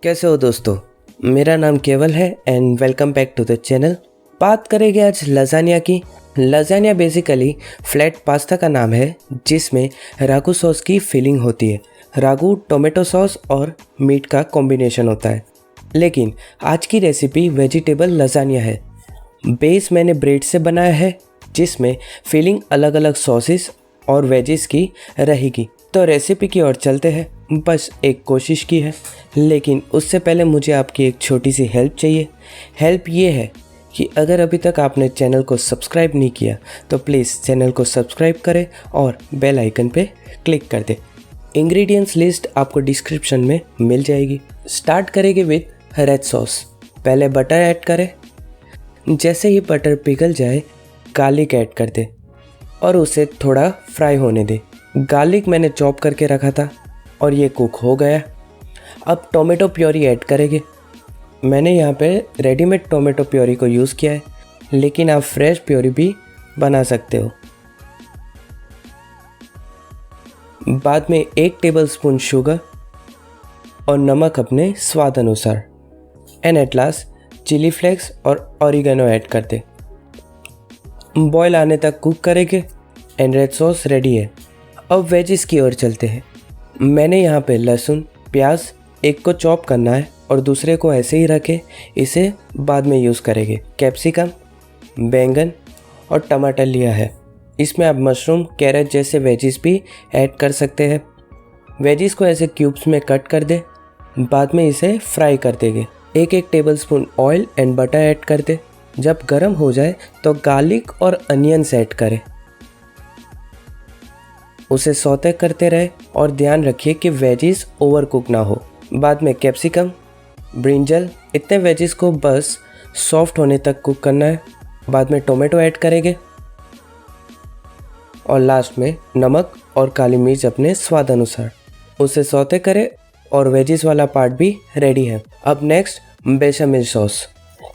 कैसे हो दोस्तों। मेरा नाम केवल है and welcome back to the channel. बात करेंगे आज लजानिया की। लजानिया बेसिकली फ्लैट पास्ता का नाम है जिसमें रागू सॉस की फिलिंग होती है। रागू टोमेटो सॉस और मीट का कॉम्बिनेशन होता है। लेकिन आज की रेसिपी वेजिटेबल लजानिया है। बेस मैंने ब्रेड से बनाया है जिसमें फिलिंग अलग अलग सॉसेस और वेजिस की रहेगी। तो रेसिपी की ओर चलते हैं। बस एक कोशिश की है, लेकिन उससे पहले मुझे आपकी एक छोटी सी हेल्प चाहिए। हेल्प ये है कि अगर अभी तक आपने चैनल को सब्सक्राइब नहीं किया तो प्लीज़ चैनल को सब्सक्राइब करें और बेल आइकन पे क्लिक कर दें। इंग्रेडिएंट्स लिस्ट आपको डिस्क्रिप्शन में मिल जाएगी। स्टार्ट करेंगे विथ रेड सॉस। पहले बटर ऐड करें। जैसे ही बटर पिघल जाए गार्लिक ऐड कर दें और उसे थोड़ा फ्राई होने दें। गार्लिक मैंने चॉप करके रखा था और ये कुक हो गया। अब टोमेटो प्योरी ऐड करेंगे। मैंने यहाँ पे रेडीमेड टोमेटो प्योरी को यूज़ किया है, लेकिन आप फ्रेश प्योरी भी बना सकते हो। बाद में 1 टेबलस्पून शुगर और नमक अपने स्वाद अनुसार and at last chilli flakes और ऑरिगेनो ऐड कर दे। बॉयल आने तक कुक करेंगे एंड रेड सॉस रेडी है। अब वेजिस की ओर चलते हैं। मैंने यहाँ पे लहसुन प्याज एक को चॉप करना है और दूसरे को ऐसे ही रखे, इसे बाद में यूज़ करेंगे। कैप्सिकम, बैंगन और टमाटर लिया है। इसमें आप मशरूम, कैरेट जैसे वेजिस भी ऐड कर सकते हैं। वेजिस को ऐसे क्यूब्स में कट कर दे। बाद में इसे फ्राई कर देंगे। 1 tablespoon oil and butter add कर दे। जब गर्म हो जाए तो गार्लिक और अनियंस ऐड करें। उसे सौते करते रहे और ध्यान रखिए कि वेजिस ओवर कुक ना हो। बाद में कैप्सिकम, ब्रिंजल, इतने वेजिस को बस सॉफ्ट होने तक कुक करना है। बाद में टोमेटो ऐड करेंगे और लास्ट में नमक और काली मिर्च अपने स्वाद अनुसार। उसे सौते करें और वेजिस वाला पार्ट भी रेडी है। अब नेक्स्ट बेचामेल सॉस।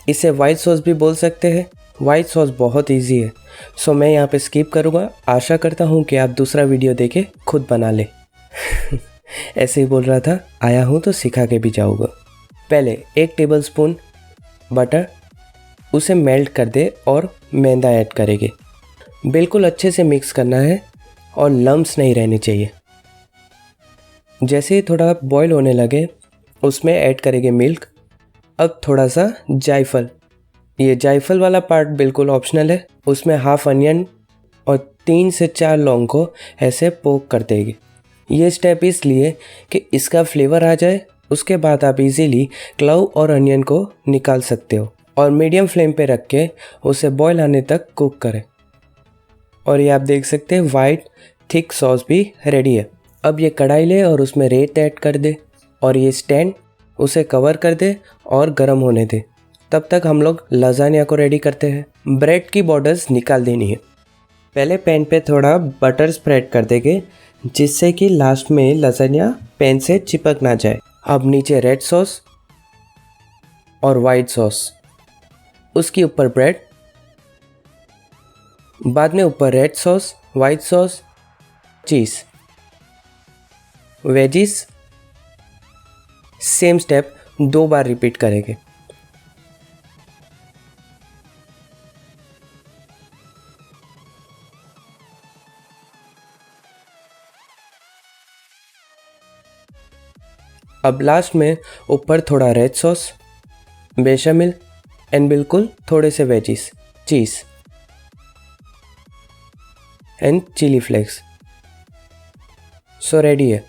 इसे वाइट सॉस भी बोल सकते हैं। वाइट सॉस बहुत इजी है, सो मैं यहाँ पे स्किप करूँगा। आशा करता हूँ कि आप दूसरा वीडियो देखे खुद बना ले। ऐसे ही बोल रहा था, आया हूँ तो सिखा के भी जाऊँगा। पहले 1 टेबलस्पून बटर, उसे मेल्ट कर दे और मैदा ऐड करेंगे। बिल्कुल अच्छे से मिक्स करना है और लम्स नहीं रहने चाहिए। जैसे ही थोड़ा बॉईल होने लगे उसमें ऐड करेंगे मिल्क। अब थोड़ा सा जायफल, ये जायफल वाला पार्ट बिल्कुल ऑप्शनल है। उसमें हाफ अनियन और 3 से 4 लौंग को ऐसे पोक कर देंगे। ये स्टेप इसलिए कि इसका फ्लेवर आ जाए। उसके बाद आप इजीली क्लव और अनियन को निकाल सकते हो और मीडियम फ्लेम पे रख के उसे बॉईल आने तक कुक करें। और ये आप देख सकते हैं वाइट थिक सॉस भी रेडी है। अब ये कढ़ाई ले और उसमें रेत ऐड कर दे और ये स्टैंड उसे कवर कर दे और गर्म होने दे। तब तक हम लोग लजानिया को रेडी करते हैं। ब्रेड की बॉर्डर्स निकाल देनी है। पहले पैन पे थोड़ा बटर स्प्रेड कर देंगे जिससे कि लास्ट में लजानिया पैन से चिपक ना जाए। अब नीचे रेड सॉस और वाइट सॉस, उसके ऊपर ब्रेड, बाद में ऊपर रेड सॉस, वाइट सॉस, चीज़, वेजिस। सेम स्टेप 2 बार रिपीट करेंगे। अब लास्ट में ऊपर थोड़ा रेड सॉस, बेचामेल एंड बिल्कुल थोड़े से veggies, cheese and chilli flakes. So ready है।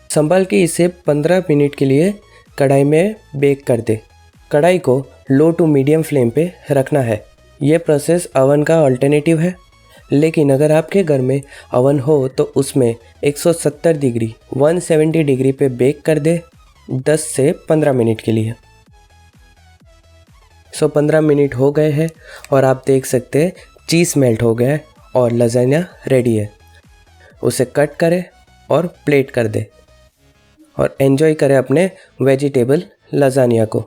संभाल के इसे 15 मिनट के लिए कढ़ाई में बेक कर दे। कढ़ाई को लो टू मीडियम फ्लेम पे रखना है। ये प्रोसेस ओवन का अल्टरनेटिव है, लेकिन अगर आपके घर में ओवन हो तो उसमें 170 डिग्री 170 डिग्री पे बेक कर दे 10 से 15 मिनट के लिए। 15 मिनट हो गए हैं और आप देख सकते हैं चीज़ मेल्ट हो गया है और लजानिया रेडी है। उसे कट करें और प्लेट कर दे और एंजॉय करें अपने वेजिटेबल लजानिया को।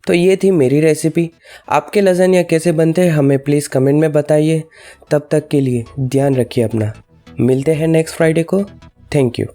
तो ये थी मेरी रेसिपी। आपके लजानिया कैसे बनते हैं हमें प्लीज़ कमेंट में बताइए। तब तक के लिए ध्यान रखिए अपना। मिलते हैं नेक्स्ट फ्राइडे को। Thank you.